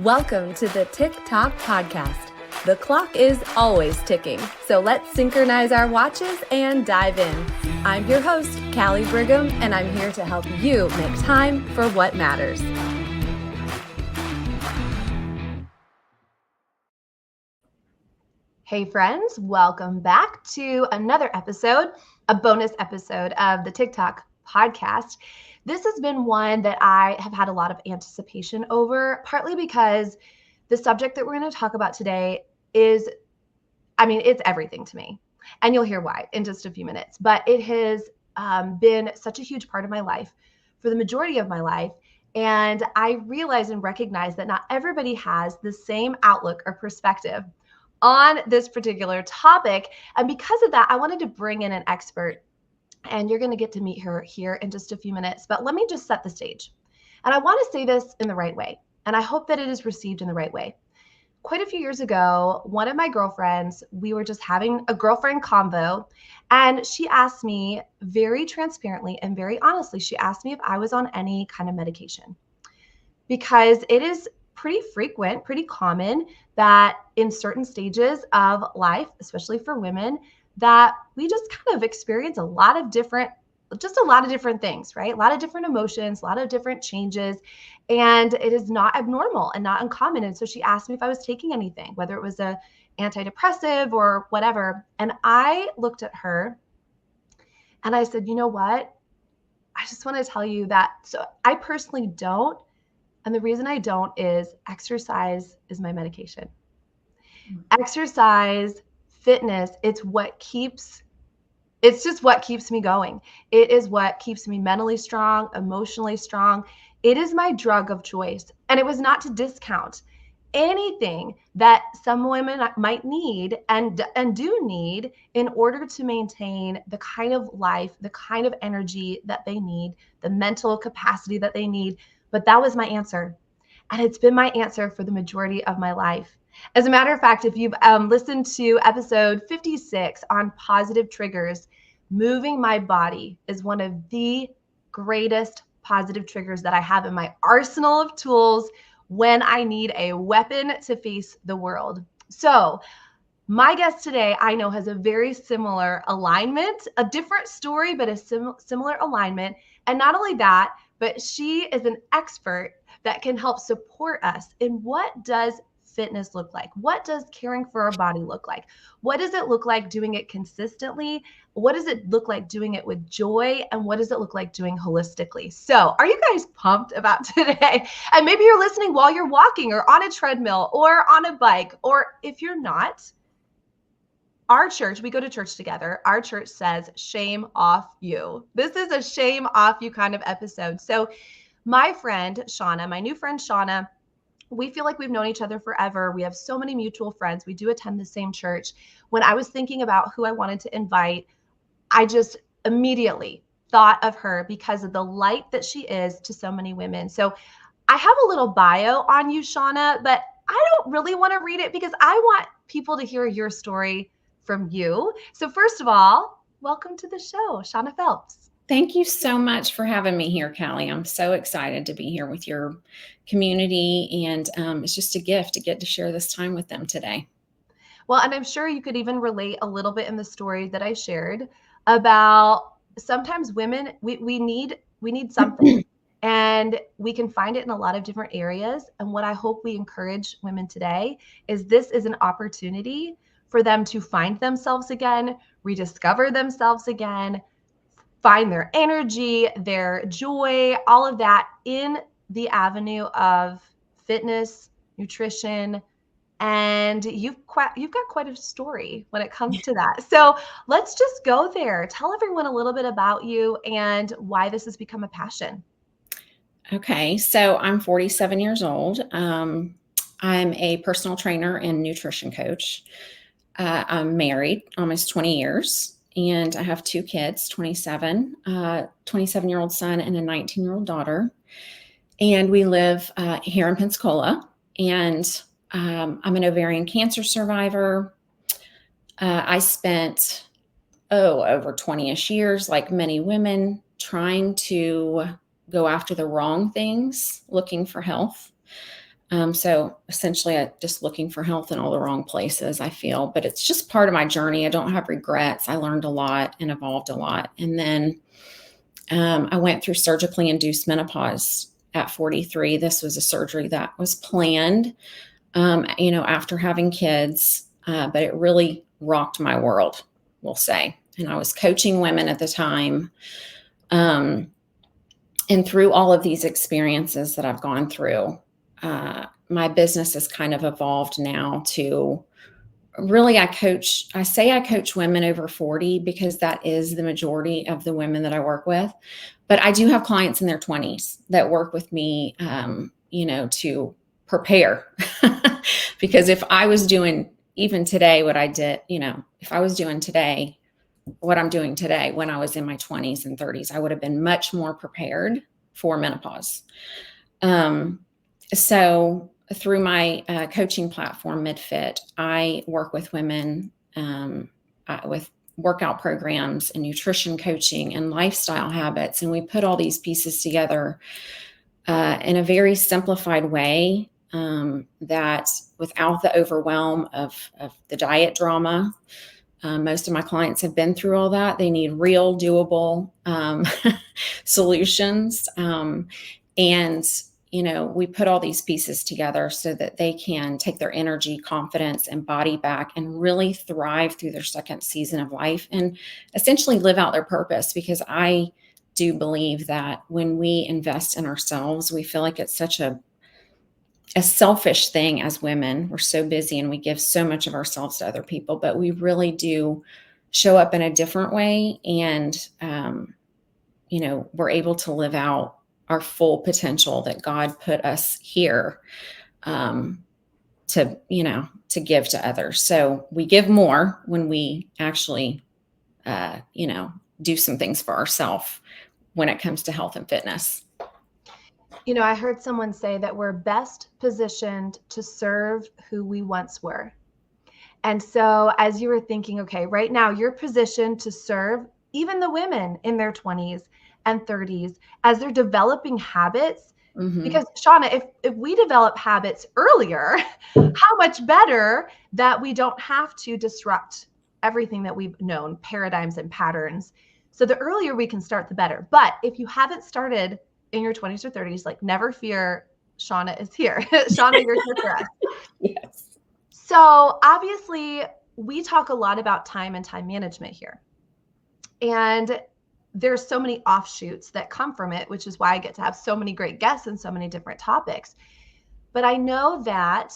Welcome to the TikTok podcast. The clock is always ticking, so let's synchronize our watches and dive in. I'm your host, Callie Brigham, and I'm here to help you make time for what matters. Hey friends, welcome back to another episode, a bonus episode of the TikTok podcast. This has been one that I have had a lot of anticipation over, partly because the subject that we're going to talk about today is, it's everything to me. And you'll hear why in just a few minutes. But it has been such a huge part of my life for the majority of my life. And I realize and recognize that not everybody has the same outlook or perspective on this particular topic. And because of that, I wanted to bring in an expert. And you're going to get to meet her here in just a few minutes. But let me just set the stage. And I want to say this in the right way. And I hope that it is received in the right way. Quite a few years ago, one of my girlfriends, we were just having a girlfriend convo. And she asked me very transparently and very honestly, she asked me if I was on any kind of medication. Because it is pretty frequent, pretty common that in certain stages of life, especially for women, that we just kind of experience a lot of different things, right? A lot of different emotions, a lot of different changes. And it is not abnormal and not uncommon. And so she asked me if I was taking anything, whether it was a antidepressive or whatever. And I looked at her and I said, you know what? I just want to tell you that. So I personally don't. And the reason I don't is exercise is my medication. Exercise, fitness, it's just what keeps me going. It is what keeps me mentally strong, emotionally strong. It is my drug of choice. And it was not to discount anything that some women might need and do need in order to maintain the kind of life, the kind of energy that they need, the mental capacity that they need. But that was my answer. And it's been my answer for the majority of my life. As a matter of fact, if you've listened to episode 56 on positive triggers, moving my body is one of the greatest positive triggers that I have in my arsenal of tools when I need a weapon to face the world. So my guest today, I know, has a very similar alignment, a different story, but a similar alignment. And not only that, but she is an expert that can help support us in what does fitness look like? What does caring for our body look like? What does it look like doing it consistently? What does it look like doing it with joy? And what does it look like doing holistically? So are you guys pumped about today? And maybe you're listening while you're walking or on a treadmill or on a bike, or if you're not, our church, we go to church together. Our church says, shame off you. This is a shame off you kind of episode. So my friend, Seana, my new friend, Seana, we feel like we've known each other forever. We have so many mutual friends. We do attend the same church. When I was thinking about who I wanted to invite, I just immediately thought of her because of the light that she is to so many women. So I have a little bio on you, Seana, but I don't really want to read it because I want people to hear your story from you. So first of all, welcome to the show, Seana Phelps. Thank you so much for having me here, Callie. I'm so excited to be here with your community, and it's just a gift to get to share this time with them today. Well, and I'm sure you could even relate a little bit in the story that I shared about sometimes women, we need something. And we can find it in a lot of different areas. And what I hope we encourage women today is this is an opportunity for them to find themselves again, rediscover themselves again, find their energy, their joy, all of that in the avenue of fitness, nutrition, and you've got quite a story when it comes to that. So let's just go there. Tell everyone a little bit about you and why this has become a passion. Okay, so I'm 47 years old. I'm a personal trainer and nutrition coach. I'm married almost 20 years. And I have two kids, 27-year-old son and a 19-year-old daughter. And we live here in Pensacola. And I'm an ovarian cancer survivor. I spent, over 20-ish years, like many women, trying to go after the wrong things, looking for health. So essentially just looking for health in all the wrong places, I feel, but it's just part of my journey. I don't have regrets. I learned a lot and evolved a lot. And then I went through surgically induced menopause at 43. This was a surgery that was planned, after having kids, but it really rocked my world, we'll say. And I was coaching women at the time. And through all of these experiences that I've gone through, my business has kind of evolved now to really, I say I coach women over 40 because that is the majority of the women that I work with. But I do have clients in their 20s that work with me, to prepare. Because if I was doing even today what I did, if I was doing today what I'm doing today when I was in my 20s and 30s, I would have been much more prepared for menopause. So through my coaching platform, MidFit, I work with women with workout programs and nutrition coaching and lifestyle habits. And we put all these pieces together in a very simplified way that without the overwhelm of the diet drama. Most of my clients have been through all that. They need real, doable solutions. And we put all these pieces together so that they can take their energy, confidence, and body back and really thrive through their second season of life and essentially live out their purpose. Because I do believe that when we invest in ourselves, we feel like it's such a selfish thing as women. We're so busy and we give so much of ourselves to other people, but we really do show up in a different way. And, we're able to live out our full potential that God put us here to give to others. So we give more when we actually, do some things for ourselves when it comes to health and fitness. I heard someone say that we're best positioned to serve who we once were. And so as you were thinking, okay, right now you're positioned to serve even the women in their 20s and 30s as they're developing habits. Mm-hmm. Because Seana, if we develop habits earlier, how much better that we don't have to disrupt everything that we've known, paradigms and patterns. So the earlier we can start, the better. But if you haven't started in your 20s or 30s, like, never fear, Seana is here. Seana, you're here for us. Yes. So obviously we talk a lot about time and time management here. And there's so many offshoots that come from it, which is why I get to have so many great guests and so many different topics. But I know that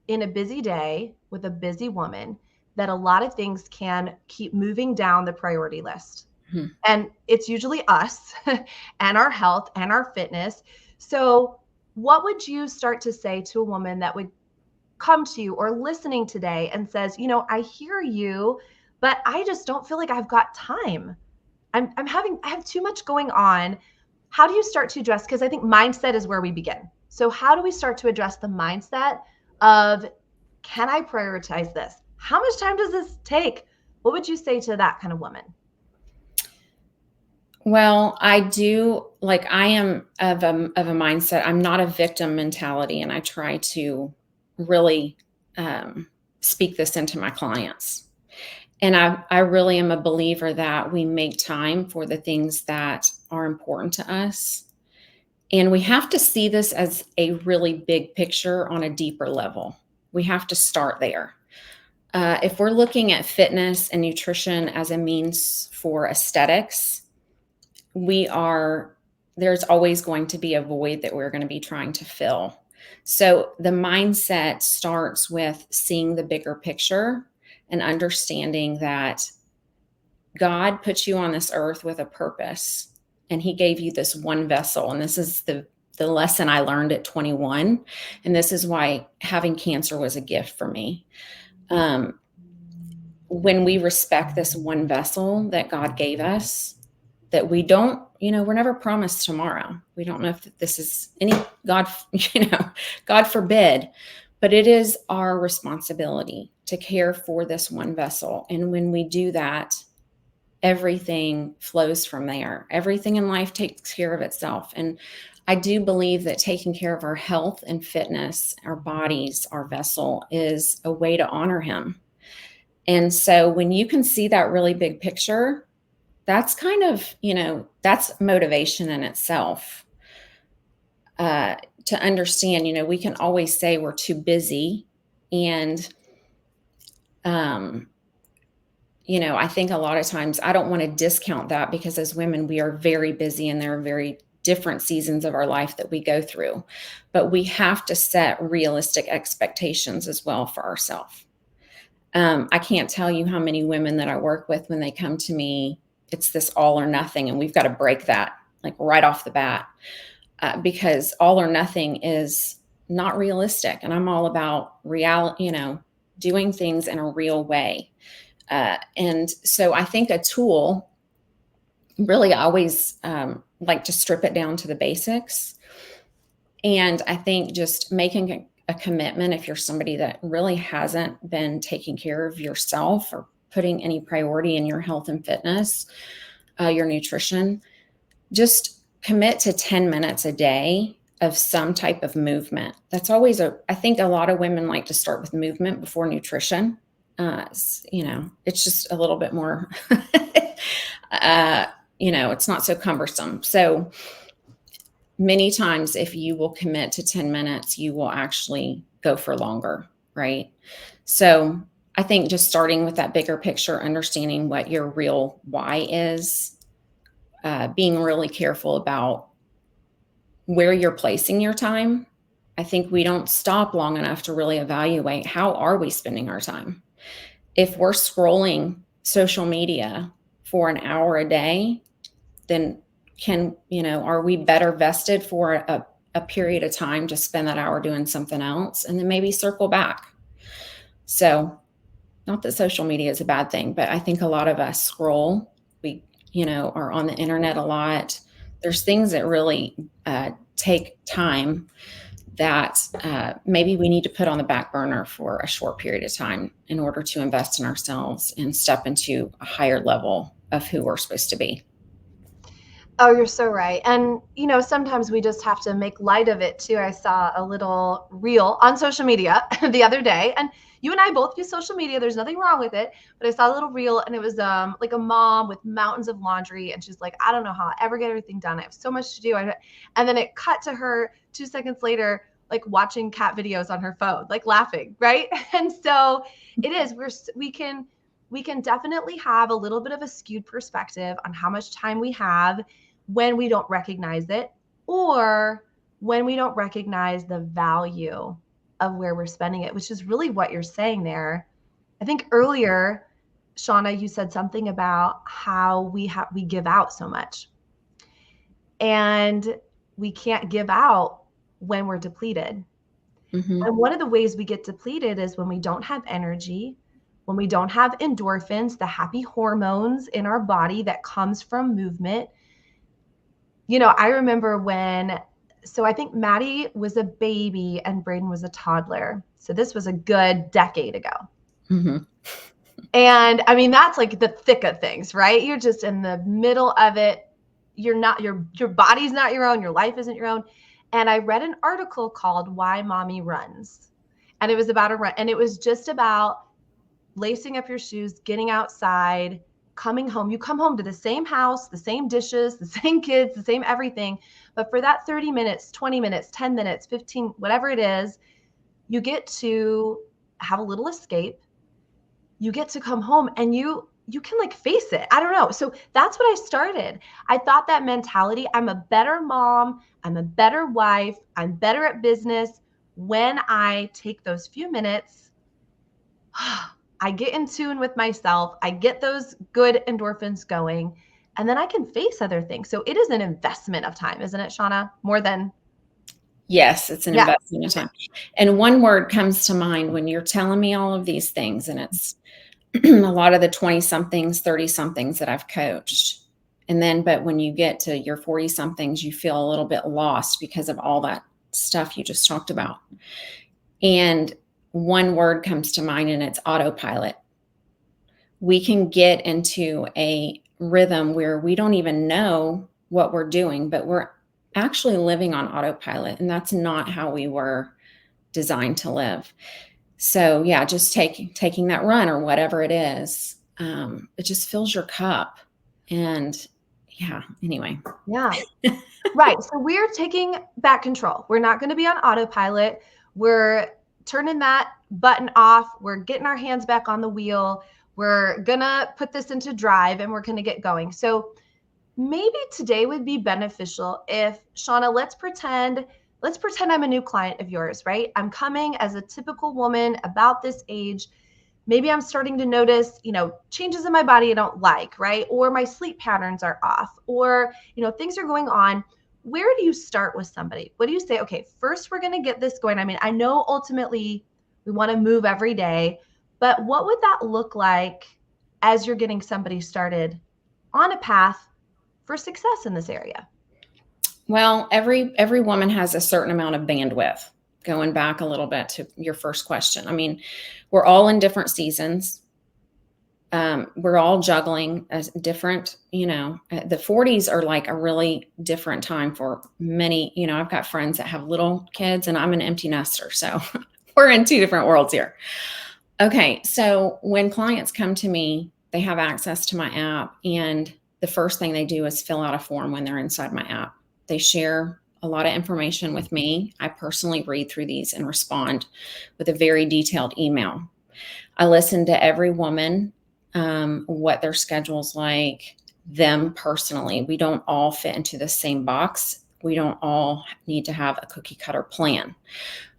in a busy day with a busy woman, that a lot of things can keep moving down the priority list. Mm-hmm. And it's usually us and our health and our fitness. So what would you start to say to a woman that would come to you or listening today and says, I hear you, but I just don't feel like I've got time. I have too much going on. How do you start to address? Because I think mindset is where we begin. So how do we start to address the mindset of, can I prioritize this? How much time does this take? What would you say to that kind of woman? Well, I am of a mindset. I'm not a victim mentality, and I try to really speak this into my clients. And I really am a believer that we make time for the things that are important to us. And we have to see this as a really big picture on a deeper level. We have to start there. If we're looking at fitness and nutrition as a means for aesthetics, there's always going to be a void that we're going to be trying to fill. So the mindset starts with seeing the bigger picture and understanding that God put you on this earth with a purpose, and he gave you this one vessel. And this is the lesson I learned at 21. And this is why having cancer was a gift for me. When we respect this one vessel that God gave us, that we don't, we're never promised tomorrow. We don't know if this is God forbid, but it is our responsibility to care for this one vessel. And when we do that, everything flows from there. Everything in life takes care of itself. And I do believe that taking care of our health and fitness, our bodies, our vessel, is a way to honor him. And so when you can see that really big picture, that's kind of, that's motivation in itself. To understand, we can always say we're too busy. And, I think a lot of times I don't want to discount that, because as women, we are very busy and there are very different seasons of our life that we go through. But we have to set realistic expectations as well for ourselves. I can't tell you how many women that I work with, when they come to me, it's this all or nothing. And we've got to break that like right off the bat, because all or nothing is not realistic. And I'm all about doing things in a real way. And so I think a tool, really, I always like to strip it down to the basics. And I think just making a commitment, if you're somebody that really hasn't been taking care of yourself or putting any priority in your health and fitness, your nutrition, just commit to 10 minutes a day of some type of movement. That's always I think a lot of women like to start with movement before nutrition. It's just a little bit more, it's not so cumbersome. So many times, if you will commit to 10 minutes, you will actually go for longer, right? So I think just starting with that bigger picture, understanding what your real why is, being really careful about where you're placing your time. I think we don't stop long enough to really evaluate, how are we spending our time? If we're scrolling social media for an hour a day, then are we better vested for a period of time to spend that hour doing something else and then maybe circle back? So not that social media is a bad thing, but I think a lot of us scroll. We, are on the internet a lot. There's things that really take time that maybe we need to put on the back burner for a short period of time in order to invest in ourselves and step into a higher level of who we're supposed to be. Oh, you're so right. And, sometimes we just have to make light of it too. I saw a little reel on social media the other day, and you and I both use social media. There's nothing wrong with it. But I saw a little reel, and it was like a mom with mountains of laundry. And she's like, I don't know how I ever get everything done. I have so much to do. And then it cut to her 2 seconds later, like watching cat videos on her phone, like laughing, right? And so it is, we can definitely have a little bit of a skewed perspective on how much time we have when we don't recognize it, or when we don't recognize the value of where we're spending it, which is really what you're saying there. I think earlier, Seana, you said something about how we give out so much, and we can't give out when we're depleted. Mm-hmm. And one of the ways we get depleted is when we don't have energy, when we don't have endorphins, the happy hormones in our body that comes from movement. I remember so I think Maddie was a baby and Braden was a toddler. So this was a good decade ago. Mm-hmm. And I mean, that's like the thick of things, right? You're just in the middle of it. You're not, your body's not your own. Your life isn't your own. And I read an article called Why Mommy Runs. And it was about a run. And it was just about lacing up your shoes, getting outside, coming home. You come home to the same house, the same dishes, the same kids, the same everything. But for that 30 minutes, 20 minutes, 10 minutes, 15, whatever it is, you get to have a little escape. You get to come home and you can like face it. I don't know. So that's what I started. I thought that mentality, I'm a better mom, I'm a better wife, I'm better at business when I take those few minutes. I get in tune with myself. I get those good endorphins going, and then I can face other things. So it is an investment of time, isn't it, Seana? More than. Yes, it's an investment of time. And one word comes to mind when you're telling me all of these things, and it's a lot of the 20 somethings, 30 somethings that I've coached. But when you get to your 40 somethings, you feel a little bit lost because of all that stuff you just talked about. And one word comes to mind, and it's autopilot. We can get into a rhythm where we don't even know what we're doing, but we're actually living on autopilot, and that's not how we were designed to live. So yeah, just taking that run or whatever it is, it just fills your cup. And yeah, anyway. Yeah. Right. So we're taking back control. We're not going to be on autopilot. We're turning that button off. We're getting our hands back on the wheel. We're going to put this into drive and we're going to get going. So maybe today would be beneficial if, Seana, let's pretend I'm a new client of yours, right? I'm coming as a typical woman about this age. Maybe I'm starting to notice, changes in my body I don't like, right? Or my sleep patterns are off, or, things are going on. Where do you start with somebody? What do you say? Okay, first we're going to get this going. I mean, I know ultimately we want to move every day, but what would that look like as you're getting somebody started on a path for success in this area? Well, every woman has a certain amount of bandwidth. Going back a little bit to your first question. I mean, we're all in different seasons. We're all juggling as different, the 40s are like a really different time for many, I've got friends that have little kids and I'm an empty nester. So we're in two different worlds here. Okay. So when clients come to me, they have access to my app, and the first thing they do is fill out a form when they're inside my app. They share a lot of information with me. I personally read through these and respond with a very detailed email. I listen to every woman, what their schedule's like, them personally. We don't all fit into the same box. We don't all need to have a cookie cutter plan.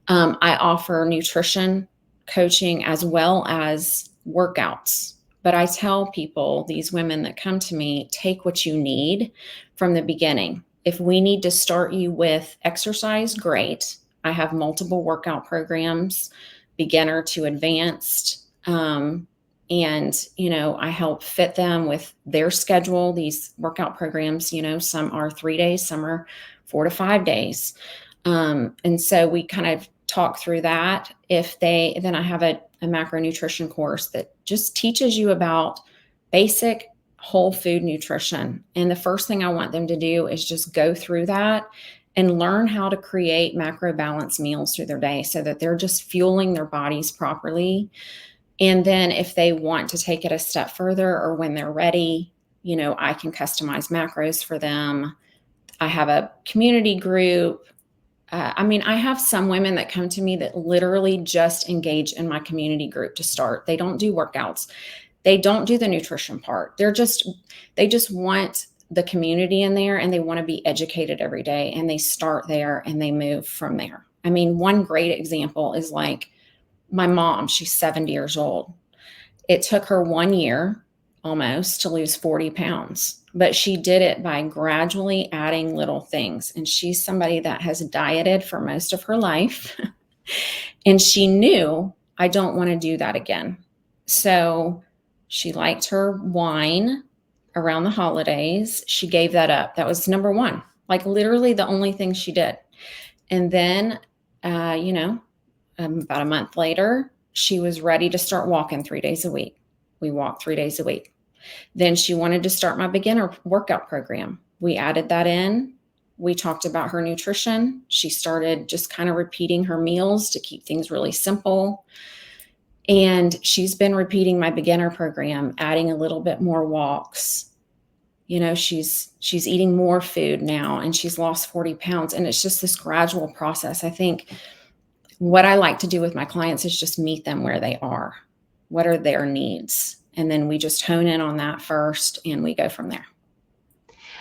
I offer nutrition coaching as well as workouts. But I tell people, these women that come to me, take what you need from the beginning. If we need to start you with exercise, great. I have multiple workout programs, beginner to advanced. I help fit them with their schedule. These workout programs, some are 3 days, some are 4 to 5 days. And so we kind of talk through that. Then I have a macronutrition course that just teaches you about basic whole food nutrition. And the first thing I want them to do is just go through that and learn how to create macro balanced meals through their day so that they're just fueling their bodies properly. And then if they want to take it a step further, or when they're ready, I can customize macros for them. I have a community group. I have some women that come to me that literally just engage in my community group to start. They don't do workouts. They don't do the nutrition part. They just want the community in there, and they want to be educated every day, and they start there and they move from there. I mean, one great example is like my mom. She's 70 years old. It took her 1 year almost to lose 40 pounds, but she did it by gradually adding little things. And she's somebody that has dieted for most of her life. And she knew, I don't want to do that again. So she liked her wine around the holidays. She gave that up. That was number one, like literally the only thing she did. And then, about a month later, she was ready to start walking 3 days a week. We walked 3 days a week. Then she wanted to start my beginner workout program. We added that in. We talked about her nutrition. She started just kind of repeating her meals to keep things really simple. And she's been repeating my beginner program, adding a little bit more walks. She's eating more food now, and she's lost 40 pounds. And it's just this gradual process. I think what I like to do with my clients is just meet them where they are. What are their needs? And then we just hone in on that first, and we go from there.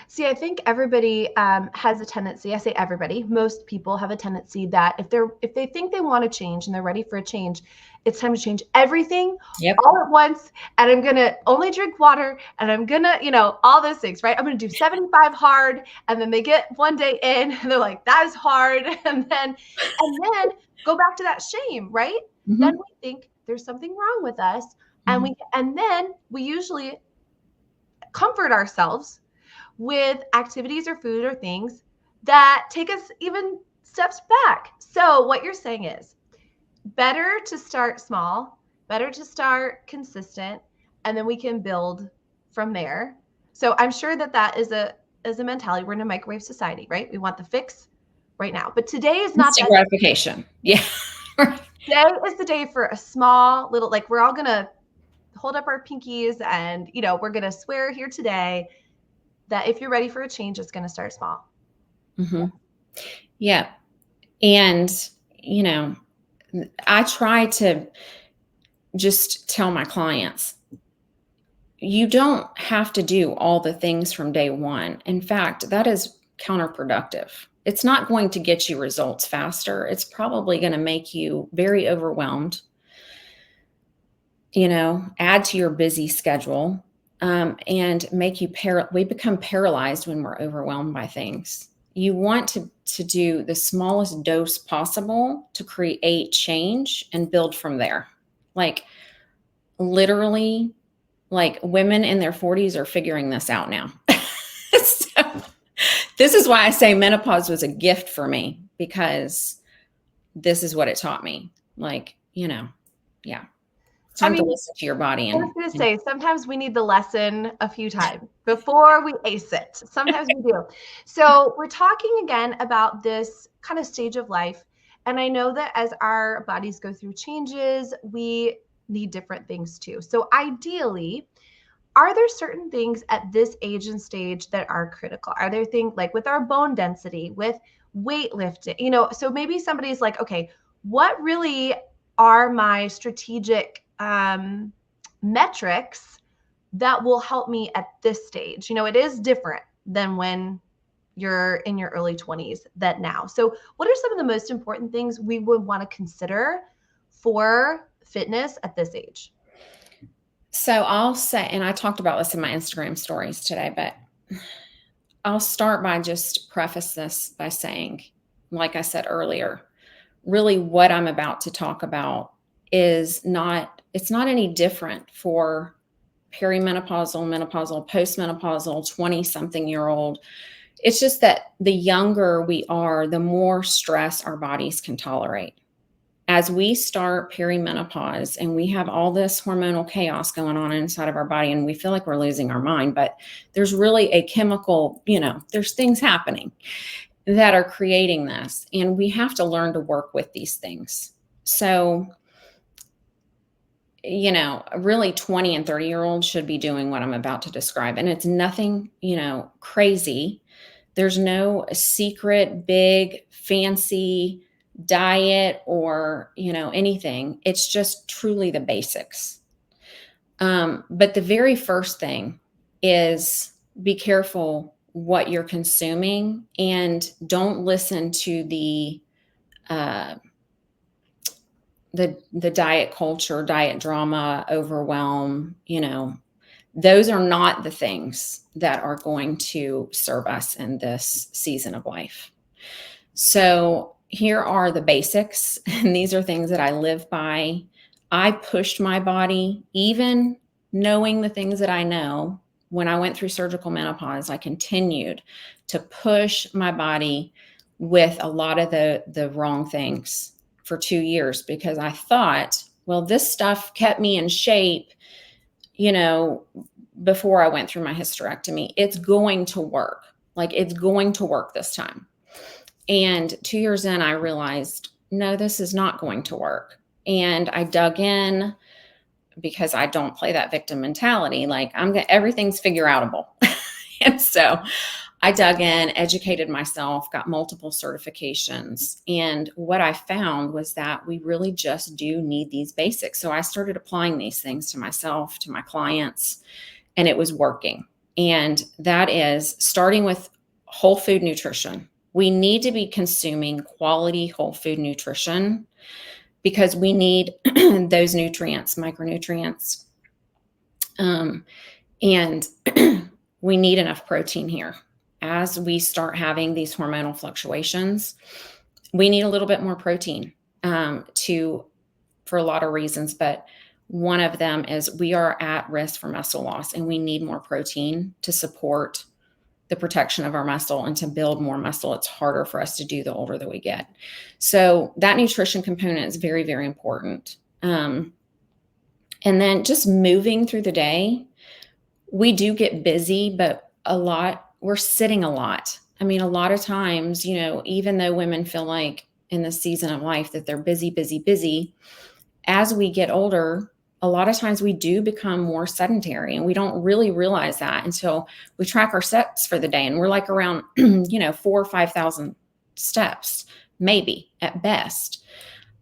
See, I think everybody has a tendency, I say everybody, most people have a tendency that if they think they want to change and they're ready for a change, it's time to change everything all at once. And I'm going to only drink water, and I'm going to, all those things, right? I'm going to do 75 hard. And then they get one day in and they're like, that is hard. And then go back to that shame, right? Mm-hmm. Then we think there's something wrong with us. Mm-hmm. And then we usually comfort ourselves with activities or food or things that take us even steps back. So what you're saying is better to start small, better to start consistent, and then we can build from there. So I'm sure that is a as a mentality, we're in a microwave society, right? We want the fix right now. But today is not Instant that gratification. Yeah. day is the day for a small little, like, we're all gonna hold up our pinkies and, you know, we're gonna swear here today that if you're ready for a change, it's gonna start small. Mm-hmm. Yeah. And, you know, I try to just tell my clients, you don't have to do all the things from day one. In fact, that is counterproductive. It's not going to get you results faster. It's probably going to make you very overwhelmed, you know, add to your busy schedule, and make you we become paralyzed when we're overwhelmed by things. You want to do the smallest dose possible to create change and build from there. Like, literally, like, women in their 40s are figuring this out now. So this is why I say menopause was a gift for me, because this is what it taught me. Like, you know, yeah. It's time to listen to your body. I was going to say, sometimes we need the lesson a few times before we ace it. Sometimes we do. So we're talking again about this kind of stage of life. And I know that as our bodies go through changes, we need different things too. So ideally, are there certain things at this age and stage that are critical? Are there things like with our bone density, with weightlifting, you know, so maybe somebody's like, okay, what really are my strategic metrics that will help me at this stage? You know, it is different than when you're in your early 20s than now. So what are some of the most important things we would want to consider for fitness at this age? So I'll say, and I talked about this in my Instagram stories today, but I'll start by just preface this by saying, like I said earlier, really what I'm about to talk about it's not any different for perimenopausal, menopausal, postmenopausal, 20-something-year-old. It's just that the younger we are, the more stress our bodies can tolerate. As we start perimenopause and we have all this hormonal chaos going on inside of our body and we feel like we're losing our mind, but there's really a chemical, you know, there's things happening that are creating this, and we have to learn to work with these things. So, you know, really 20 and 30-year-olds should be doing what I'm about to describe. And it's nothing, you know, crazy. There's no secret, big, fancy diet or, you know, anything. It's just truly the basics. But the very first thing is be careful what you're consuming, and don't listen to the diet culture, diet drama, overwhelm. You know, those are not the things that are going to serve us in this season of life. So here are the basics, and these are things that I live by. I pushed my body, even knowing the things that I know. When I went through surgical menopause, I continued to push my body with a lot of the wrong things for 2 years, because I thought, well, this stuff kept me in shape, you know, before I went through my hysterectomy. It's going to work. Like, it's going to work this time. And 2 years in, I realized, no, this is not going to work. And I dug in, because I don't play that victim mentality. Like, everything's figure outable. And so I dug in, educated myself, got multiple certifications. And what I found was that we really just do need these basics. So I started applying these things to myself, to my clients, and it was working. And that is starting with whole food nutrition. We need to be consuming quality whole food nutrition, because we need those nutrients, micronutrients, and we need enough protein here. As we start having these hormonal fluctuations, we need a little bit more protein for a lot of reasons, but one of them is we are at risk for muscle loss, and we need more protein to support the protection of our muscle and to build more muscle. It's harder for us to do the older that we get. So that nutrition component is very, very important. And then just moving through the day, we do get busy, but a lot we're sitting a lot. I mean, a lot of times, even though women feel like in this season of life that they're busy, busy, busy, as we get older, a lot of times we do become more sedentary, and we don't really realize that until we track our steps for the day. And we're like around, 4,000 or 5,000 steps, maybe at best.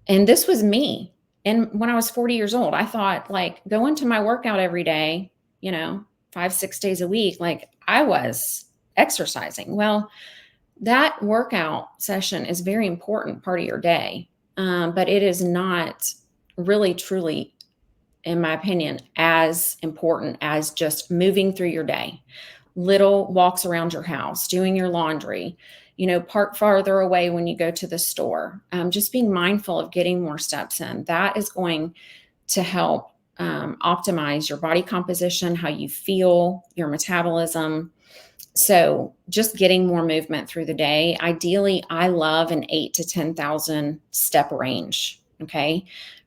And this was me. And when I was 40 years old, I thought, like, going to my workout every day, 5-6 days a week, like I was exercising. Well, that workout session is very important part of your day. But it is not really, truly, in my opinion, as important as just moving through your day. Little walks around your house, doing your laundry, park farther away when you go to the store. Just being mindful of getting more steps in. That is going to help optimize your body composition, how you feel, your metabolism. So just getting more movement through the day. Ideally, I love an 8,000 to 10,000 step range. Okay.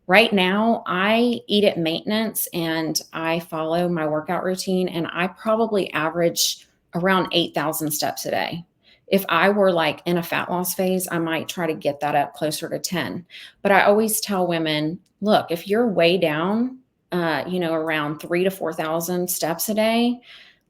Right now, I eat at maintenance and I follow my workout routine, and I probably average around 8,000 steps a day. If I were like in a fat loss phase, I might try to get that up closer to 10. But I always tell women, look, if you're way down, around 3,000 to 4,000 steps a day,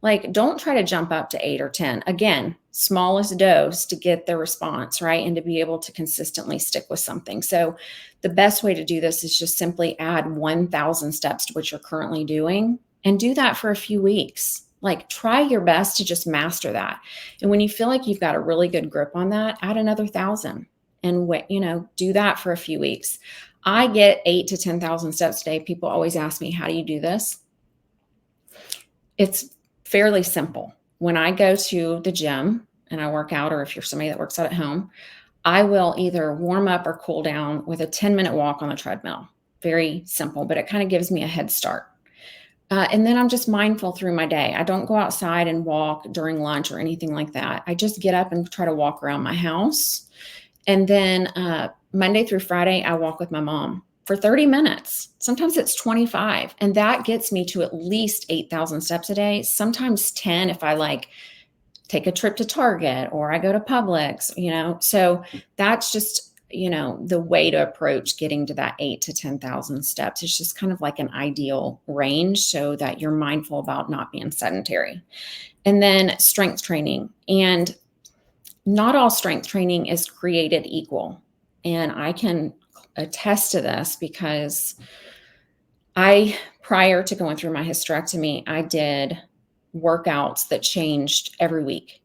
like, don't try to jump up to 8 or 10. Again, smallest dose to get the response, right? And to be able to consistently stick with something. So the best way to do this is just simply add 1,000 steps to what you're currently doing, and do that for a few weeks. Like, try your best to just master that. And when you feel like you've got a really good grip on that, add another 1,000 and do that for a few weeks. I get 8,000 to 10,000 steps a day. People always ask me, how do you do this? It's fairly simple. When I go to the gym and I work out, or if you're somebody that works out at home, I will either warm up or cool down with a 10-minute walk on the treadmill. Very simple, but it kind of gives me a head start. And then I'm just mindful through my day. I don't go outside and walk during lunch or anything like that. I just get up and try to walk around my house. And then Monday through Friday, I walk with my mom for 30 minutes. Sometimes it's 25. And that gets me to at least 8,000 steps a day, sometimes 10 if I take a trip to Target or I go to Publix, So that's just, the way to approach getting to that 8,000 to 10,000 steps. It's just kind of like an ideal range so that you're mindful about not being sedentary. And then strength training. And not all strength training is created equal. And I can attest to this because prior to going through my hysterectomy, I did workouts that changed every week.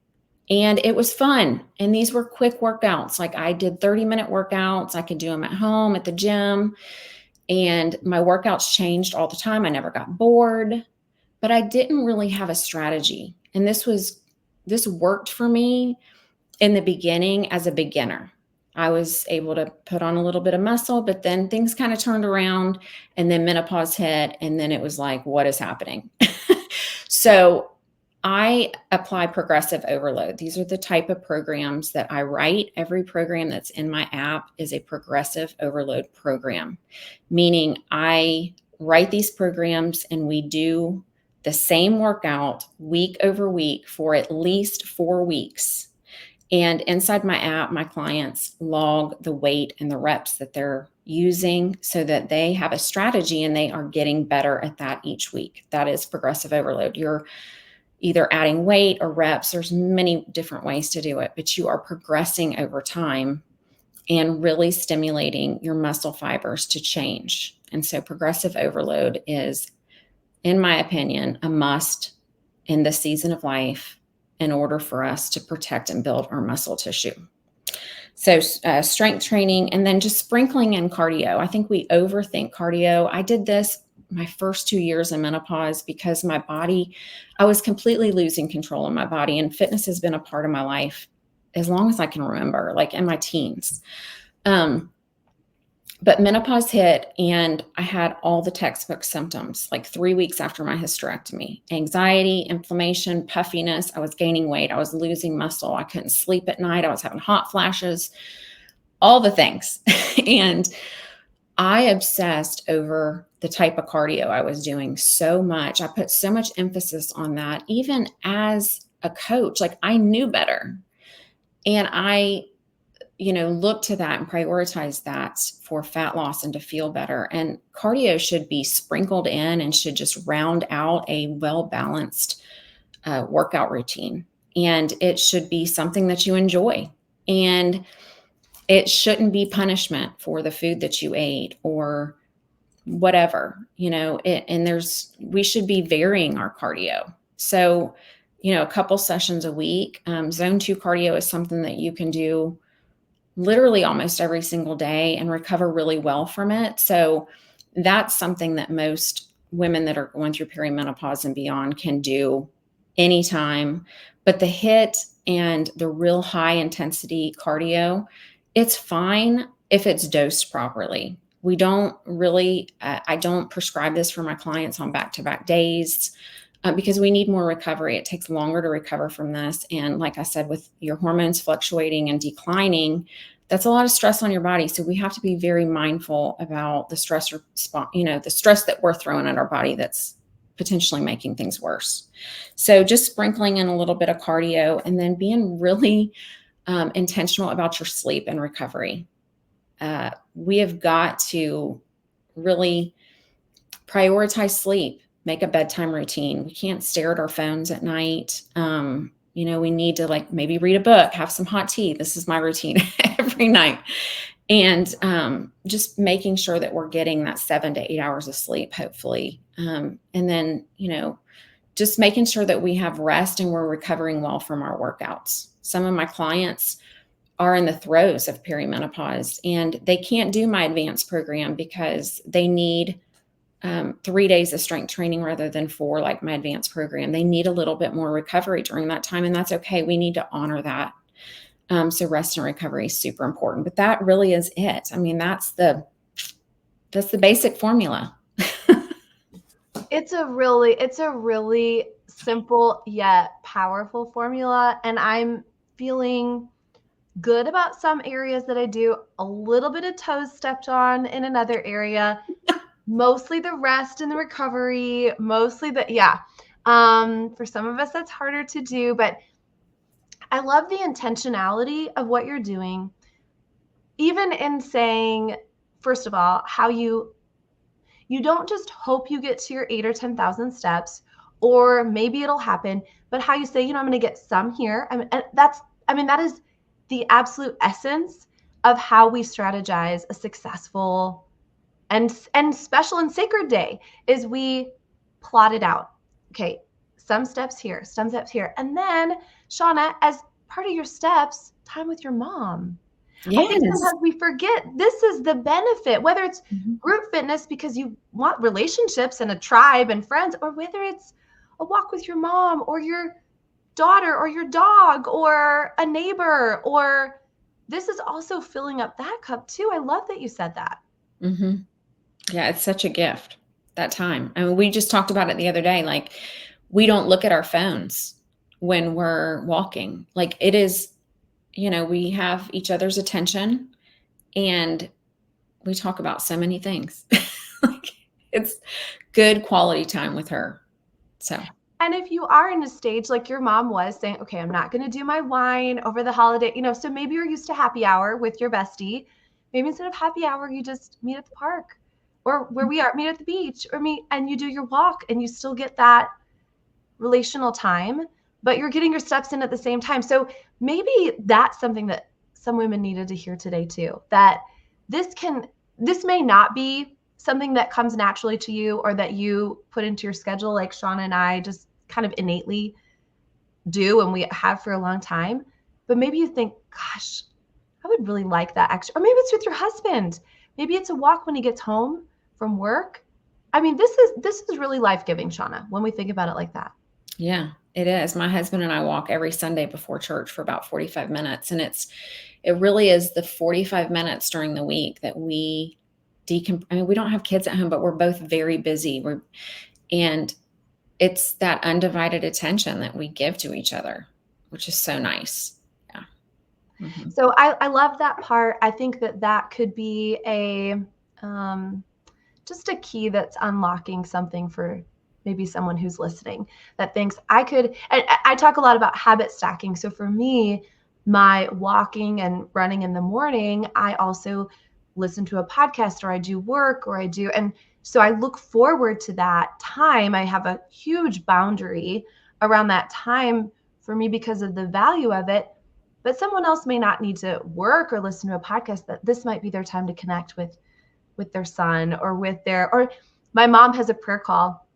And it was fun. And these were quick workouts. Like, I did 30-minute workouts. I could do them at home, at the gym. And my workouts changed all the time. I never got bored, but I didn't really have a strategy. And this worked for me in the beginning as a beginner. I was able to put on a little bit of muscle, but then things kind of turned around, and then menopause hit. And then it was like, what is happening? So I apply progressive overload. These are the type of programs that I write. Every program that's in my app is a progressive overload program, meaning I write these programs and we do the same workout week over week for at least 4 weeks. And inside my app, my clients log the weight and the reps that they're using so that they have a strategy and they are getting better at that each week. That is progressive overload. You're either adding weight or reps. There's many different ways to do it, but you are progressing over time and really stimulating your muscle fibers to change. And so progressive overload is, in my opinion, a must in this season of life in order for us to protect and build our muscle tissue. So strength training, and then just sprinkling in cardio. I think we overthink cardio. I did this my first 2 years in menopause because my body, I was completely losing control of my body, and fitness has been a part of my life as long as I can remember, like in my teens. But menopause hit and I had all the textbook symptoms, like 3 weeks after my hysterectomy: anxiety, inflammation, puffiness. I was gaining weight. I was losing muscle. I couldn't sleep at night. I was having hot flashes, all the things. And I obsessed over the type of cardio I was doing so much. I put so much emphasis on that, even as a coach, like I knew better. And I, look to that and prioritize that for fat loss and to feel better. And cardio should be sprinkled in and should just round out a well-balanced workout routine. And it should be something that you enjoy. And it shouldn't be punishment for the food that you ate or whatever, and we should be varying our cardio. So, a couple sessions a week. Zone 2 cardio is something that you can do literally almost every single day and recover really well from it. So that's something that most women that are going through perimenopause and beyond can do anytime. But the HIIT and the real high intensity cardio, it's fine if it's dosed properly. We don't really, I don't prescribe this for my clients on back-to-back days. Because we need more recovery. It takes longer to recover from this. And like I said, with your hormones fluctuating and declining, that's a lot of stress on your body. So we have to be very mindful about the stress response, the stress that we're throwing at our body that's potentially making things worse. So just sprinkling in a little bit of cardio and then being really intentional about your sleep and recovery. We have got to really prioritize sleep. Make a bedtime routine. We can't stare at our phones at night. We need to maybe read a book, have some hot tea. This is my routine every night. And just making sure that we're getting that 7 to 8 hours of sleep, hopefully. And then, just making sure that we have rest and we're recovering well from our workouts. Some of my clients are in the throes of perimenopause and they can't do my advanced program because they need 3 days of strength training rather than 4, like my advanced program. They need a little bit more recovery during that time, and that's okay. We need to honor that. So rest and recovery is super important, but that really is it. I mean, that's the basic formula. It's a really simple yet powerful formula. And I'm feeling good about some areas that I do, a little bit of toes stepped on in another area. Mostly the rest and the recovery, for some of us that's harder to do, but I love the intentionality of what you're doing. Even in saying, first of all, how you don't just hope you get to your 8 or 10,000 steps, or maybe it'll happen, but how you say, I'm going to get some here. And that is the absolute essence of how we strategize a successful and special and sacred day. Is we plot it out. Okay, some steps here, some steps here. And then, Seana, as part of your steps, time with your mom. Yes. I think sometimes we forget this is the benefit, whether it's group fitness because you want relationships and a tribe and friends, or whether it's a walk with your mom or your daughter or your dog or a neighbor, or this is also filling up that cup too. I love that you said that. Mm-hmm. Yeah, it's such a gift, that time. I mean, we just talked about it the other day. We don't look at our phones when we're walking. It is, we have each other's attention and we talk about so many things. It's good quality time with her. So. And if you are in a stage like your mom was saying, okay, I'm not going to do my wine over the holiday, so maybe you're used to happy hour with your bestie. Maybe instead of happy hour, you just meet at the park or where we are, meet at the beach and you do your walk and you still get that relational time, but you're getting your steps in at the same time. So maybe that's something that some women needed to hear today too, that this may not be something that comes naturally to you or that you put into your schedule like Seana and I just kind of innately do and we have for a long time. But maybe you think, gosh, I would really like that extra. Or maybe it's with your husband. Maybe it's a walk when he gets home from work. I mean, this is really life-giving, Seana, when we think about it like that. Yeah, it is. My husband and I walk every Sunday before church for about 45 minutes. And it really is the 45 minutes during the week that we we don't have kids at home, but we're both very busy. And it's that undivided attention that we give to each other, which is so nice. Yeah. Mm-hmm. So I love that part. I think that could be just a key that's unlocking something for maybe someone who's listening that thinks I I talk a lot about habit stacking. So for me, my walking and running in the morning, I also listen to a podcast, or I do work, or and so I look forward to that time. I have a huge boundary around that time for me because of the value of it. But someone else may not need to work or listen to a podcast. That this might be their time to connect with their son, or or my mom has a prayer call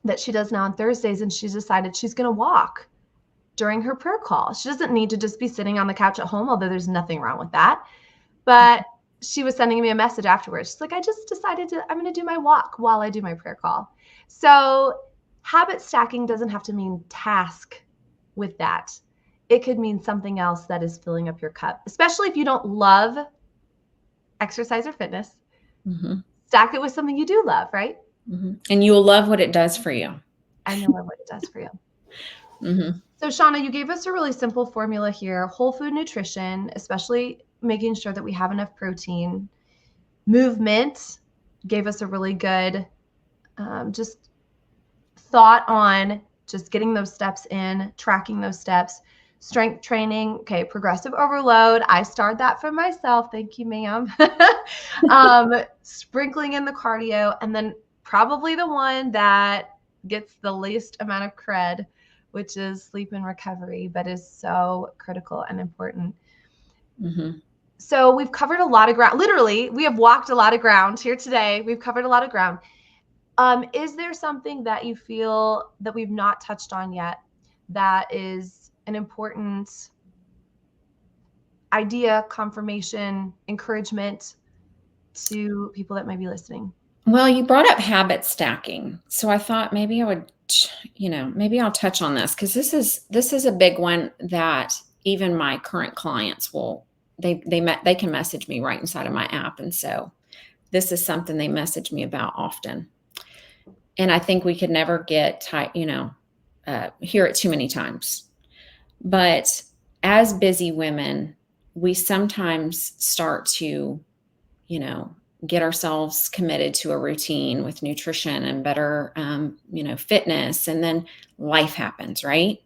that she does now on Thursdays, and she's decided she's going to walk during her prayer call. She doesn't need to just be sitting on the couch at home, although there's nothing wrong with that. But she was sending me a message afterwards. She's like, I just decided I'm going to do my walk while I do my prayer call. So habit stacking doesn't have to mean task with that. It could mean something else that is filling up your cup, especially if you don't love exercise or fitness. Mm-hmm. Stack it with something you do love, right? Mm-hmm. And you'll love what it does for you. And you'll love what it does for you. Mm-hmm. So Seana, you gave us a really simple formula here: whole food nutrition, especially making sure that we have enough protein. Movement gave us a really good just thought on just getting those steps in, tracking those steps. Strength training, okay, progressive overload. I started that for myself. Thank you, ma'am. Sprinkling in the cardio, and then probably the one that gets the least amount of cred, which is sleep and recovery, but is so critical and important. Mm-hmm. So we've covered a lot of ground. Literally, we have walked a lot of ground here today. We've covered a lot of ground. Is there something that you feel that we've not touched on yet that is an important idea, confirmation, encouragement to people that might be listening? Well, you brought up habit stacking. So I thought maybe I would, maybe I'll touch on this, because this is a big one that even my current clients they can message me right inside of my app. And so this is something they message me about often. And I think we could never get hear it too many times. But as busy women, we sometimes start to, get ourselves committed to a routine with nutrition and better, fitness. And then life happens, right?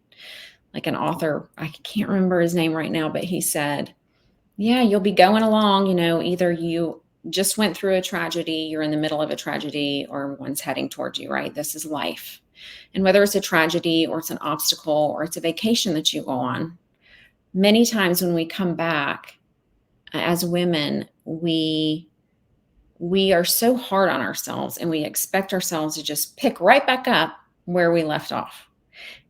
Like an author, I can't remember his name right now, but he said, yeah, you'll be going along, either you just went through a tragedy, you're in the middle of a tragedy, or one's heading towards you, right? This is life. And whether it's a tragedy or it's an obstacle or it's a vacation that you go on, many times when we come back as women, we are so hard on ourselves, and we expect ourselves to just pick right back up where we left off.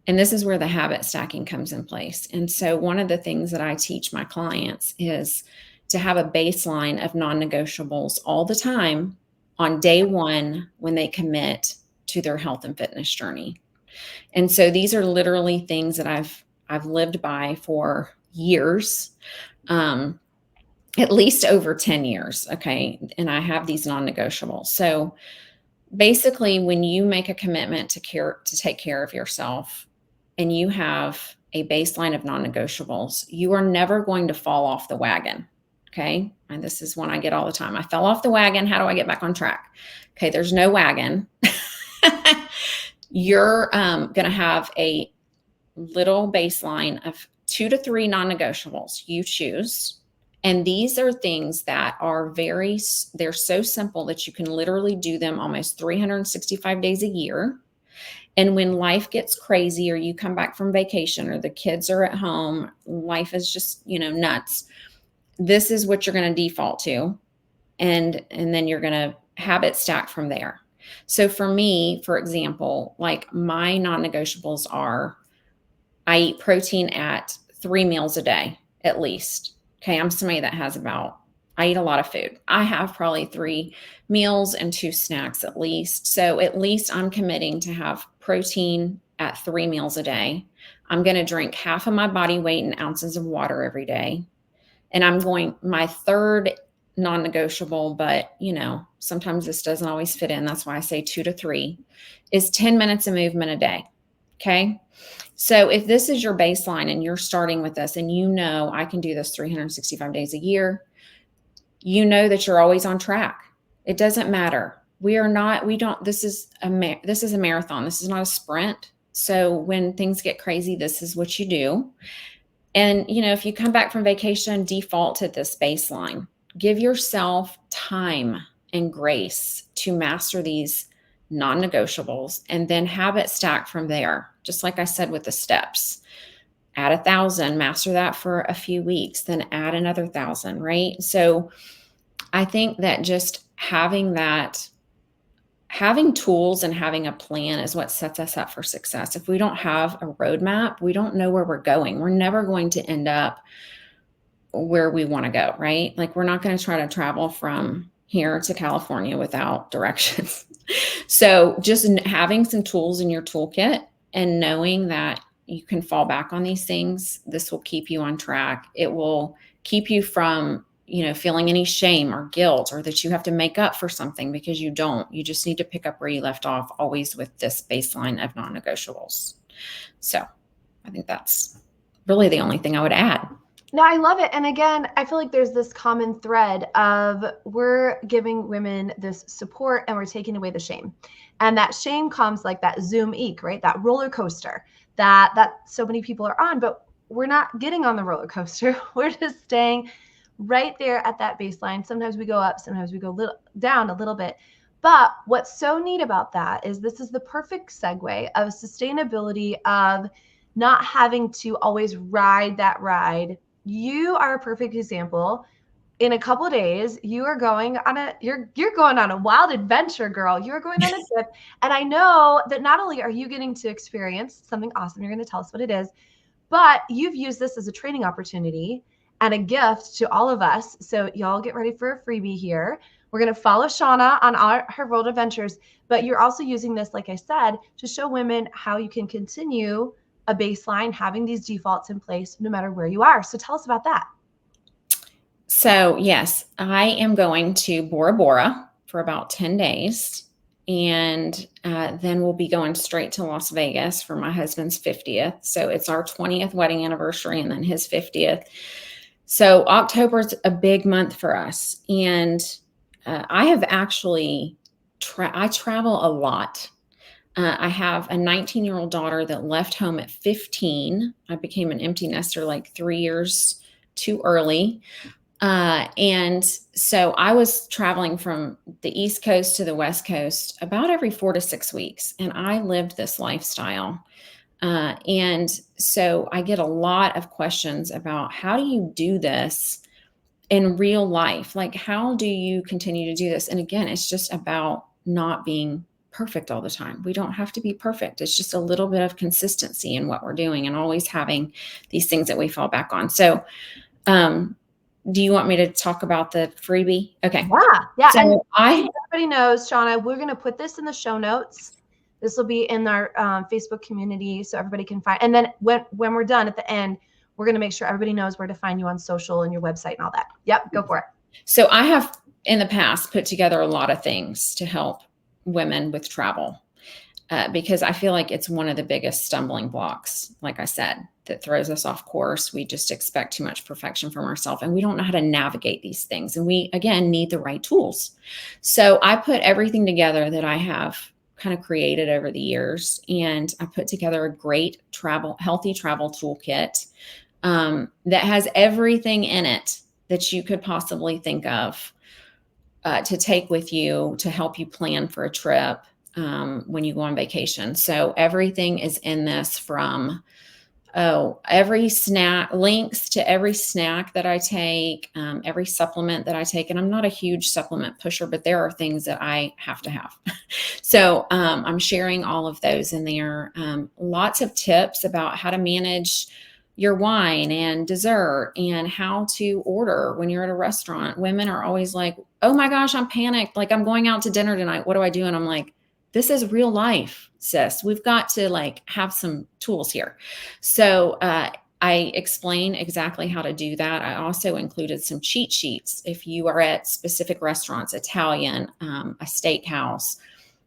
And this is where the habit stacking comes in place. And so one of the things that I teach my clients is to have a baseline of non-negotiables all the time on day one when they commit to their health and fitness journey. And so these are literally things that I've lived by for years, at least over 10 years. Okay. And I have these non-negotiables. So basically, when you make a commitment to take care of yourself, and you have a baseline of non-negotiables, you are never going to fall off the wagon. Okay. And this is one I get all the time. I fell off the wagon. How do I get back on track? Okay. There's no wagon. You're going to have a little baseline of 2 to 3 non-negotiables you choose. And these are things that are they're so simple that you can literally do them almost 365 days a year. And when life gets crazy, or you come back from vacation, or the kids are at home, life is just, nuts. This is what you're going to default to. And then you're going to habit stack from there. So for me, for example, like my non-negotiables are, I eat protein at 3 meals a day, at least. Okay. I'm somebody that I eat a lot of food. I have probably 3 meals and 2 snacks at least. So at least I'm committing to have protein at 3 meals a day. I'm going to drink half of my body weight in ounces of water every day. And my third non-negotiable, but sometimes this doesn't always fit in. That's why I say 2 to 3 is 10 minutes of movement a day. Okay. So if this is your baseline and you're starting with this, and I can do this 365 days a year, that you're always on track. It doesn't matter. This is a marathon. This is not a sprint. So when things get crazy, this is what you do. And, if you come back from vacation, default to this baseline. Give yourself time and grace to master these non-negotiables, and then habit stack from there. Just like I said with the steps, add 1,000, master that for a few weeks, then add another 1,000, right? So I think that just having tools and having a plan is what sets us up for success. If we don't have a roadmap, we don't know where we're going. We're never going to end up where we want to go, right? Like, we're not going to try to travel from here to California without directions. So just having some tools in your toolkit and knowing that you can fall back on these things, this will keep you on track. It will keep you from, feeling any shame or guilt, or that you have to make up for something, because you don't. You just need to pick up where you left off, always with this baseline of non-negotiables. So I think that's really the only thing I would add. No, I love it. And again, I feel like there's this common thread of we're giving women this support and we're taking away the shame. And that shame comes like that Zoom eek, right? That roller coaster that so many people are on, but we're not getting on the roller coaster. We're just staying right there at that baseline. Sometimes we go up, sometimes we go down a little bit. But what's so neat about that is this is the perfect segue of sustainability, of not having to always ride that ride. You are a perfect example. In a couple of days, you are going on you're going on a wild adventure, girl. You're going on a trip. And I know that not only are you getting to experience something awesome, you're going to tell us what it is, but you've used this as a training opportunity and a gift to all of us. So y'all get ready for a freebie here. We're going to follow Seana on her world adventures, but you're also using this, like I said, to show women how you can continue a baseline, having these defaults in place no matter where you are. So tell us about that. So yes, I am going to Bora Bora for about 10 days. And then we'll be going straight to Las Vegas for my husband's 50th. So it's our 20th wedding anniversary and then his 50th. So October is a big month for us. And I have actually, I travel a lot. I have a 19-year-old daughter that left home at 15. I became an empty nester like 3 years too early. And so I was traveling from the East Coast to the West Coast about every 4 to 6 weeks. And I lived this lifestyle. And so I get a lot of questions about, how do you do this in real life? Like, how do you continue to do this? And again, it's just about not being perfect all the time. We don't have to be perfect. It's just a little bit of consistency in what we're doing and always having these things that we fall back on. So, do you want me to talk about the freebie? Okay. Yeah. So and everybody knows, Seana, we're going to put this in the show notes. This will be in our Facebook community so everybody can find. And then when we're done at the end, we're going to make sure everybody knows where to find you on social and your website and all that. Yep. Go for it. So I have in the past put together a lot of things to help women with travel, because I feel like it's one of the biggest stumbling blocks, like I said, that throws us off course. We just expect too much perfection from ourselves, and we don't know how to navigate these things. And we, again, need the right tools. So I put everything together that I have kind of created over the years, and I put together a great healthy travel toolkit that has everything in it that you could possibly think of to take with you to help you plan for a trip when you go on vacation. So everything is in this, from every snack, links to every snack that I take, every supplement that I take. And I'm not a huge supplement pusher, but there are things that I have to have. So I'm sharing all of those in there. Lots of tips about how to manage your wine and dessert and how to order when you're at a restaurant. Women are always like, oh my gosh, I'm panicked. Like, I'm going out to dinner tonight. What do I do? And I'm like, this is real life, sis. We've got to have some tools here. So I explain exactly how to do that. I also included some cheat sheets. If you are at specific restaurants, Italian, a steakhouse,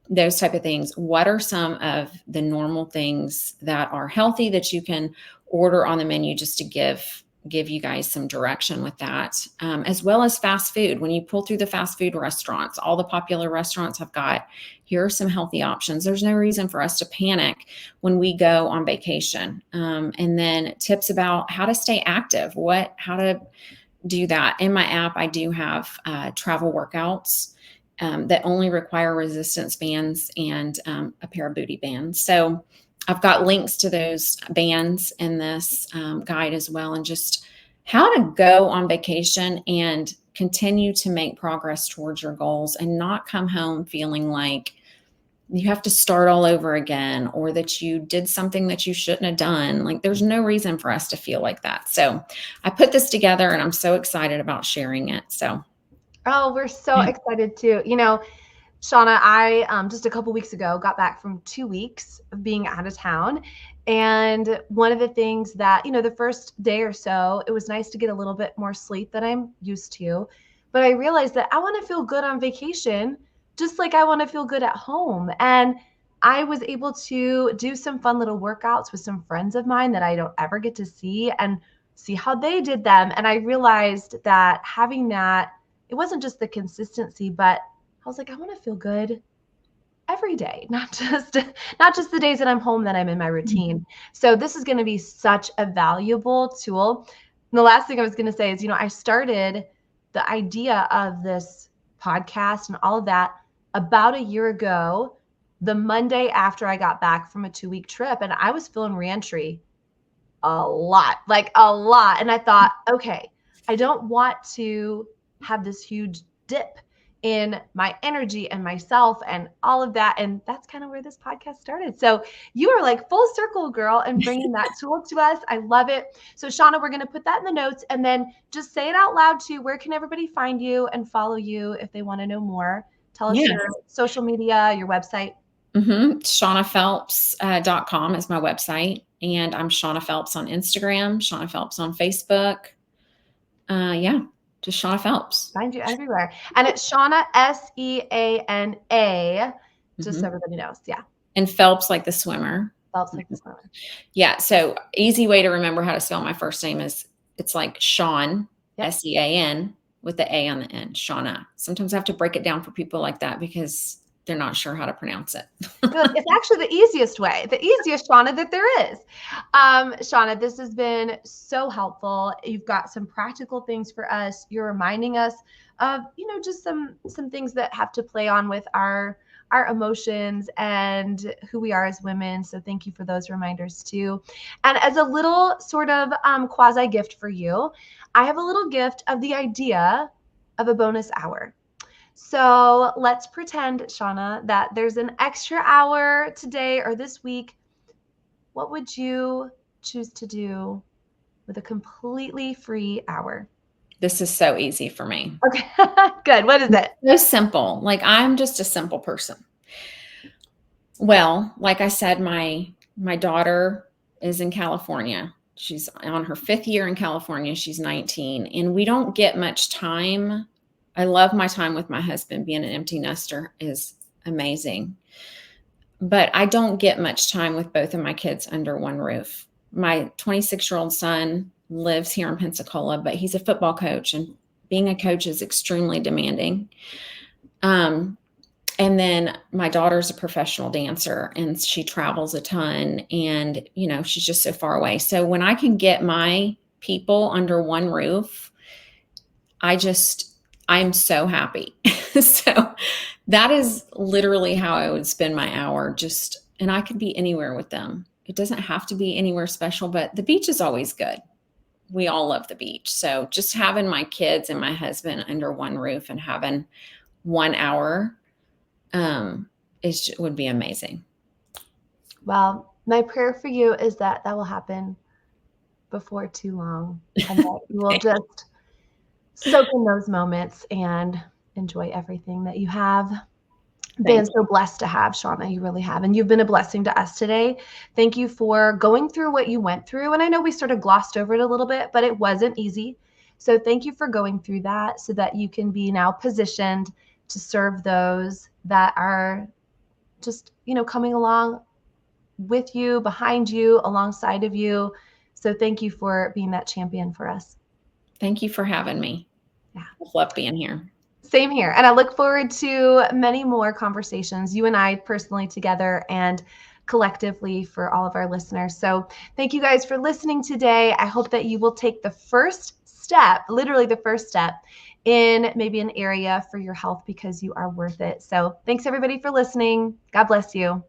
those type of things, what are some of the normal things that are healthy that you can order on the menu just to give give you guys some direction with that, as well as fast food. When you pull through the fast food restaurants, all the popular restaurants have got, here are some healthy options. There's no reason for us to panic when we go on vacation. And then tips about how to stay active, how to do that. In my app, I do have travel workouts that only require resistance bands and a pair of booty bands. So I've got links to those bands in this guide as well, and just how to go on vacation and continue to make progress towards your goals and not come home feeling like you have to start all over again, or that you did something that you shouldn't have done. Like, there's no reason for us to feel like that. So I put this together and I'm so excited about sharing it. So. Oh, we're so excited too. Seana, I just a couple weeks ago got back from 2 weeks of being out of town. And one of the things that, the first day or so, it was nice to get a little bit more sleep than I'm used to. But I realized that I want to feel good on vacation, just like I want to feel good at home. And I was able to do some fun little workouts with some friends of mine that I don't ever get to see, and see how they did them. And I realized that having that, it wasn't just the consistency, but I was like, I want to feel good every day, not just the days that I'm home, that I'm in my routine. So this is going to be such a valuable tool. And the last thing I was going to say is, I started the idea of this podcast and all of that about a year ago, the Monday after I got back from a 2-week trip, and I was feeling reentry a lot. And I thought, okay, I don't want to have this huge dip in my energy and myself and all of that. And that's kind of where this podcast started. So you are like full circle, girl, and bringing that tool to us. I love it. So Seana, we're going to put that in the notes, and then just say it out loud too. Where can everybody find you and follow you if they want to know more? Tell us your social media, your website. SeanaPhelps.com is my website. And I'm Seana Phelps on Instagram, Seana Phelps on Facebook. Just Seana Phelps. Find you everywhere. And it's Seana, Seana, just so everybody knows. Yeah. And Phelps like the swimmer. Phelps like the swimmer. Yeah. So easy way to remember how to spell my first name is, it's like Sean, Sean, with the A on the end, Seana. Sometimes I have to break it down for people like that because they're not sure how to pronounce it. It's actually the easiest way, the easiest Seana that there is. Seana, this has been so helpful. You've got some practical things for us. You're reminding us of, just some things that have to play on with our emotions and who we are as women. So thank you for those reminders too. And as a little sort of quasi gift for you, I have a little gift of the idea of a bonus hour. So let's pretend, Seana, that there's an extra hour today or this week. What would you choose to do with a completely free hour? This is so easy for me. Okay, good. What is it? So simple. Like, I'm just a simple person. Well, like I said, my daughter is in California. She's on her 5th year in California. She's 19, and we don't get much time. I love my time with my husband. Being an empty nester is amazing. But I don't get much time with both of my kids under one roof. My 26-year-old son lives here in Pensacola, but he's a football coach, and being a coach is extremely demanding. And then my daughter's a professional dancer, and she travels a ton, and, she's just so far away. So when I can get my people under one roof, I'm so happy. So that is literally how I would spend my hour, and I could be anywhere with them. It doesn't have to be anywhere special, but the beach is always good. We all love the beach. So just having my kids and my husband under one roof and having 1 hour would be amazing. Well, my prayer for you is that will happen before too long, and that you will just soak in those moments and enjoy everything that you have been so blessed to have, Seana. You really have. And you've been a blessing to us today. Thank you for going through what you went through. And I know we sort of glossed over it a little bit, but it wasn't easy. So thank you for going through that so that you can be now positioned to serve those that are just, coming along with you, behind you, alongside of you, So thank you for being that champion for us. Thank you for having me. Yeah. I love being here. Same here. And I look forward to many more conversations, you and I personally together and collectively for all of our listeners. So thank you guys for listening today. I hope that you will take the first step, literally the first step, in maybe an area for your health because you are worth it. So thanks everybody for listening. God bless you.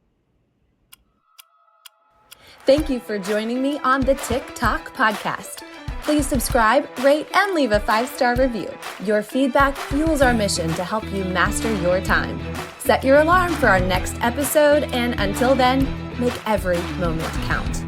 Thank you for joining me on the TikTok podcast. Please subscribe, rate, and leave a 5-star review. Your feedback fuels our mission to help you master your time. Set your alarm for our next episode, and until then, make every moment count.